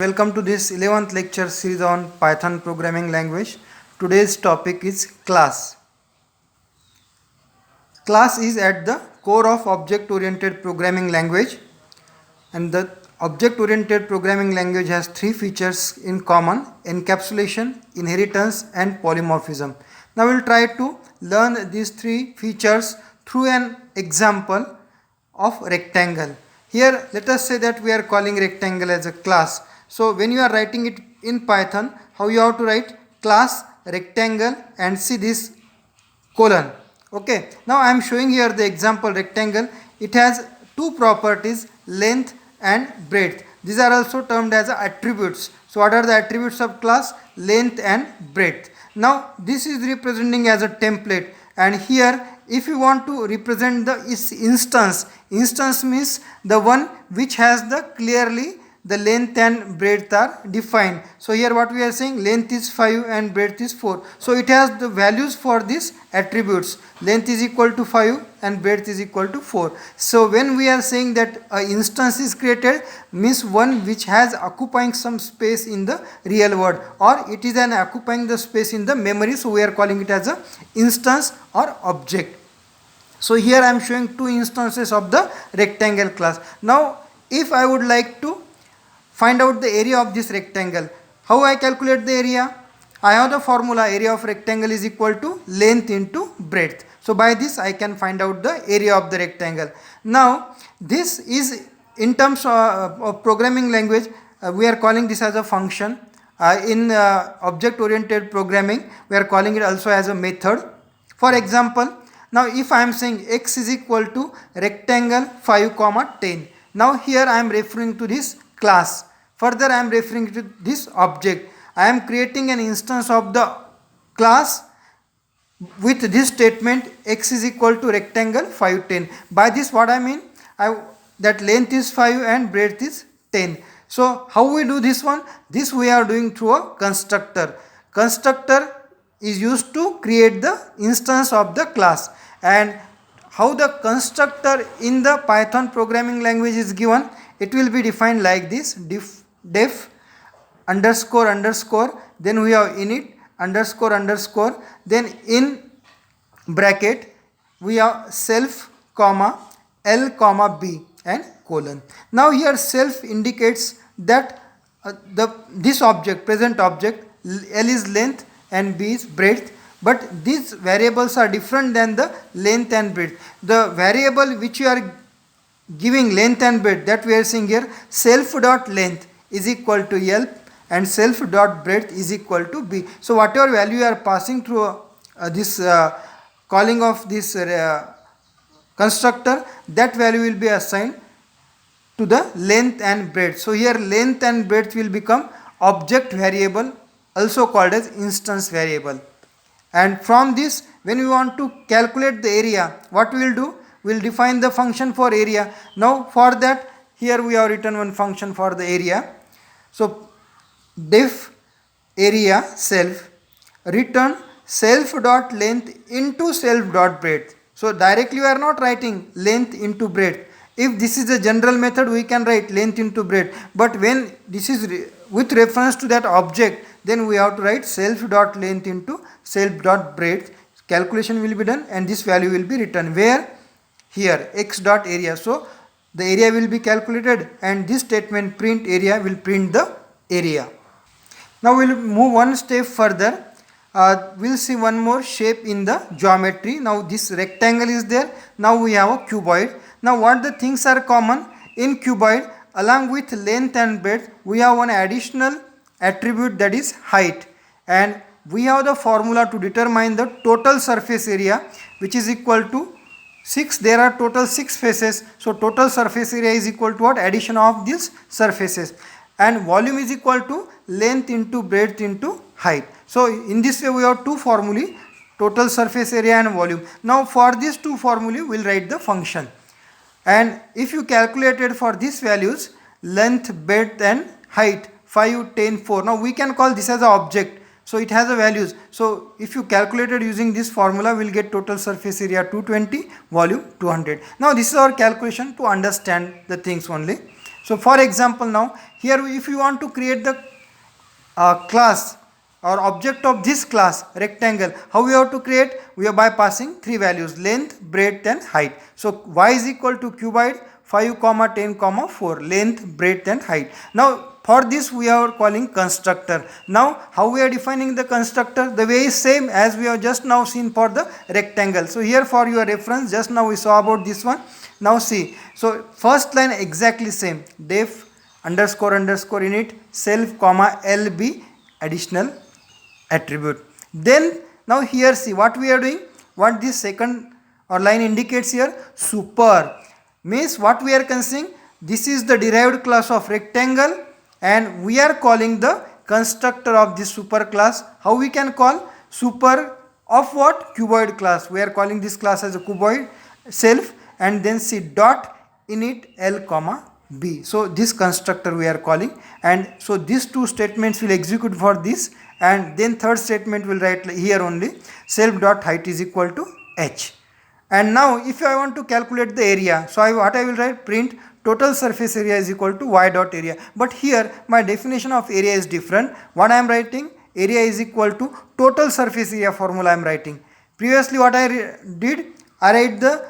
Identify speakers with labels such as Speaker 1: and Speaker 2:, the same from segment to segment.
Speaker 1: Welcome to this 11th lecture series on Python programming language. Today's topic is class. Class is at the core of object-oriented programming language, and the object-oriented programming language has three features in common: encapsulation, inheritance, and polymorphism. Now we'll try to learn these three features through an example of rectangle. Here let us say that we are calling rectangle as a class. So when you are writing it in Python, how you have to write class rectangle and see this colon. Okay, now I am showing here the example rectangle. It has two properties, length and breadth. These are also termed as attributes. So what are the attributes of class? Length and breadth. Now this is representing as a template, and here if you want to represent the instance means the one which has the clearly the length and breadth are defined. So here what we are saying, length is 5 and breadth is 4. So it has the values for these attributes. Length is equal to 5 and breadth is equal to 4. So when we are saying that an instance is created, means one which has occupying some space in the real world, or it is an occupying the space in the memory. So we are calling it as a instance or object. So here I am showing two instances of the rectangle class. Now if I would like to find out the area of this rectangle, how I calculate the area? I have the formula, area of rectangle is equal to length into breadth. So by this I can find out the area of the rectangle. Now this is in terms of programming language, we are calling this as a function. In object oriented programming we are calling it also as a method. For example, now if I am saying x is equal to rectangle 5 comma 10, now here I am referring to this class. Further I am referring to this object. I am creating an instance of the class with this statement, x is equal to rectangle 5 10. By this what I mean, that length is 5 and breadth is 10. So how we do this one? This we are doing through a constructor. Constructor is used to create the instance of the class. And how the constructor in the Python programming language is given, it will be defined like this: def underscore underscore, then we have init underscore underscore, then in bracket we have self comma l comma b and colon. Now here self indicates that this object, present object, l is length and b is breadth, but these variables are different than the length and breadth. The variable which you are giving length and breadth, that we are seeing here, self dot length is equal to L and self dot breadth is equal to B. So whatever value you are passing through this calling of this constructor, that value will be assigned to the length and breadth. So here length and breadth will become object variable, also called as instance variable. And from this, when we want to calculate the area, what we will do? We will define the function for area. Now for that, here we have written one function for the area. So def area self return self dot length into self dot breadth. So directly we are not writing length into breadth. If this is a general method, we can write length into breadth, but when this is with reference to that object, then we have to write self dot length into self dot breadth. Calculation will be done and this value will be written where? Here x dot area. So the area will be calculated and this statement print area will print the area. Now we will move one step further. We will see one more shape in the geometry. Now this rectangle is there. Now we have a cuboid. Now what the things are common in cuboid? Along with length and breadth, we have one additional attribute, that is height, and we have the formula to determine the total surface area, which is equal to 6. There are total 6 faces, so total surface area is equal to what? Addition of these surfaces. And volume is equal to length into breadth into height. So in this way we have two formulae, total surface area and volume. Now for these two formulae we will write the function, and if you calculated for these values, length, breadth and height, 5 10 4, now we can call this as an object. So it has a values. So if you calculated using this formula, we will get total surface area 220, volume 200. Now this is our calculation to understand the things only. So for example, now here if you want to create the class or object of this class rectangle, how we have to create? We are by passing three values: length, breadth and height. So y is equal to cuboid 5 comma 10 comma 4, length, breadth and height. Now for this we are calling constructor. Now how we are defining the constructor? The way is same as we have just now seen for the rectangle. So here for your reference, just now we saw about this one. Now see, so first line exactly same, def underscore underscore init self comma lb additional attribute. Then now here see what we are doing, what this second or line indicates here, super, means what we are considering, this is the derived class of rectangle and we are calling the constructor of this super class. How we can call? Super of what? Cuboid class. We are calling this class as a cuboid self, and then see dot init l comma b. So this constructor we are calling, and so these two statements will execute for this, and then third statement will write here only self dot height is equal to h. And now if I want to calculate the area, so what I will write, print total surface area is equal to y dot area. But here my definition of area is different. What I am writing, area is equal to total surface area formula I am writing. Previously what I did, I write the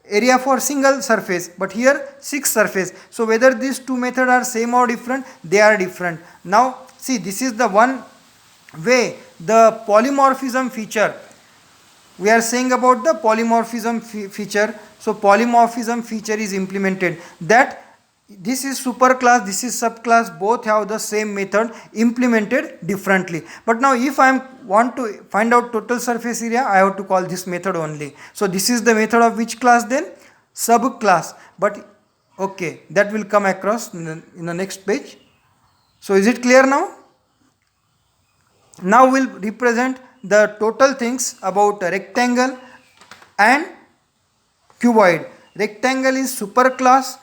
Speaker 1: area for single surface, but here 6 surface. So whether these two methods are same or different, they are different. Now see, this is the one way the polymorphism feature. We are saying about the polymorphism feature. So polymorphism feature is implemented, that this is superclass, this is subclass, both have the same method implemented differently. But now if I want to find out total surface area, I have to call this method only. So this is the method of which class then? Subclass. But okay, that will come across in the next page. So is it clear now? Now we'll represent the total things about rectangle and cuboid. Rectangle is superclass,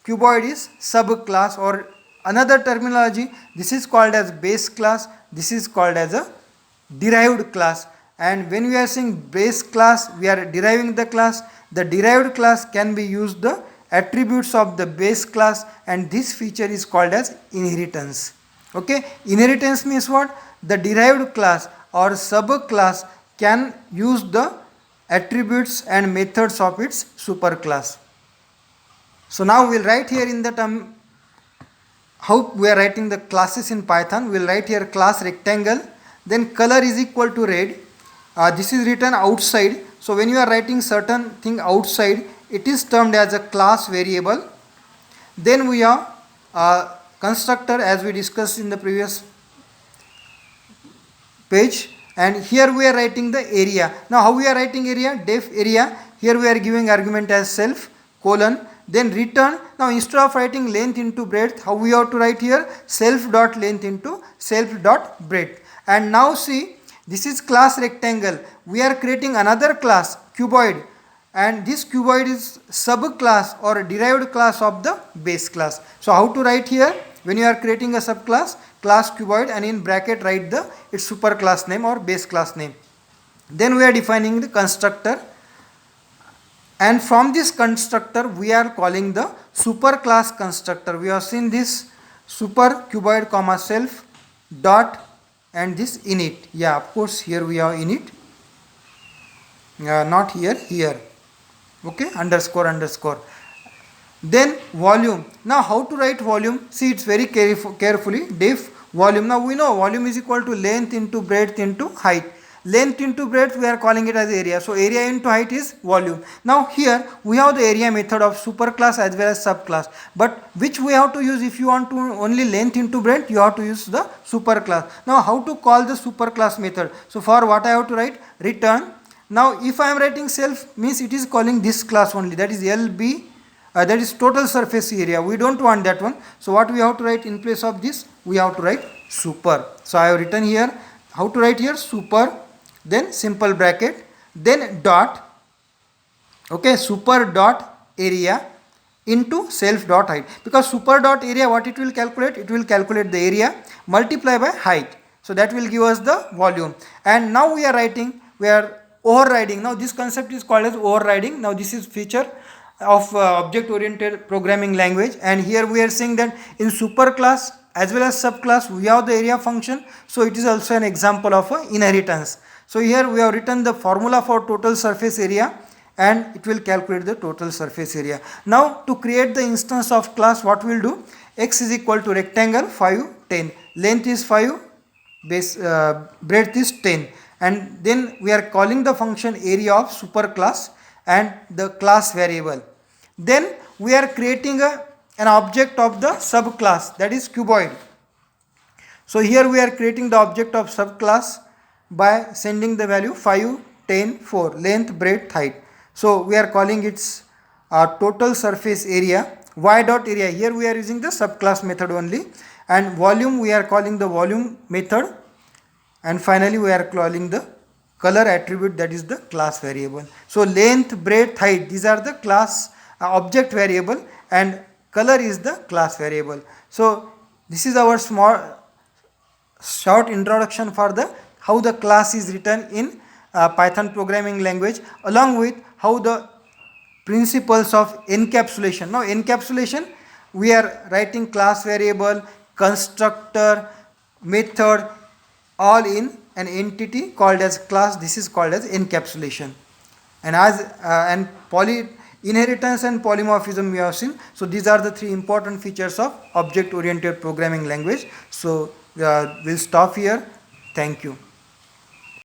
Speaker 1: cuboid is subclass, or another terminology, this is called as base class, this is called as a derived class. And when we are saying base class, we are deriving the class. The derived class can be used the attributes of the base class, and this feature is called as inheritance. Okay, inheritance means what? The derived class or subclass can use the attributes and methods of its superclass. So now we'll write here in the term how we are writing the classes in Python. We'll write here class rectangle, then color is equal to red. This is written outside. So when you are writing certain thing outside, it is termed as a class variable. Then we have constructor, as we discussed in the previous page, and here we are writing the area. Now how we are writing area? Def area. Here we are giving argument as self colon, then return. Now instead of writing length into breadth, how we have to write here? Self dot length into self dot breadth. And now see, this is class rectangle. We are creating another class cuboid, and this cuboid is subclass or derived class of the base class. So how to write here? When you are creating a subclass, class cuboid, and in bracket write the its superclass name or base class name. Then we are defining the constructor, and from this constructor we are calling the superclass constructor. We have seen this super cuboid comma self dot and this init. Yeah, of course here we have init, not here, here. Okay, underscore underscore. Then volume. Now how to write volume? See, it's very carefully. Def volume. Now we know volume is equal to length into breadth into height. Length into breadth we are calling it as area. So area into height is volume. Now here we have the area method of superclass as well as subclass. But which we have to use? If you want to only length into breadth, you have to use the superclass. Now how to call the superclass method? So for what I have to write? Return. Now if I am writing self, means it is calling this class only, that is LB. That is total surface area. We don't want that one. So what we have to write in place of this? We have to write super. So I have written here. How to write here? Super. Then simple bracket. Then dot. Okay, super dot area into self dot height. Because super dot area, what it will calculate? It will calculate the area multiply by height. So that will give us the volume. And now we are writing, we are overriding. Now this concept is called as overriding. Now this is feature. of object oriented programming language. And here we are saying that in superclass as well as subclass we have the area function, so it is also an example of inheritance. So here we have written the formula for total surface area and it will calculate the total surface area. Now to create the instance of class, what we will do, x is equal to rectangle 5 10, length is 5, base breadth is 10, and then we are calling the function area of superclass and the class variable. Then we are creating an object of the subclass, that is cuboid. So here we are creating the object of subclass by sending the value 5 10 4, length breadth height. So we are calling its total surface area, y dot area. Here we are using the subclass method only, and volume we are calling the volume method, and finally we are calling the color attribute, that is the class variable. So length breadth height, these are the class object variable, and color is the class variable. So this is our small short introduction for the how the class is written in Python programming language, along with how the principles of encapsulation. Now encapsulation, we are writing class variable, constructor, method, all in an entity called as class. This is called as encapsulation. And as inheritance and polymorphism we have seen. So these are the three important features of object oriented programming language. So we'll stop here. Thank you.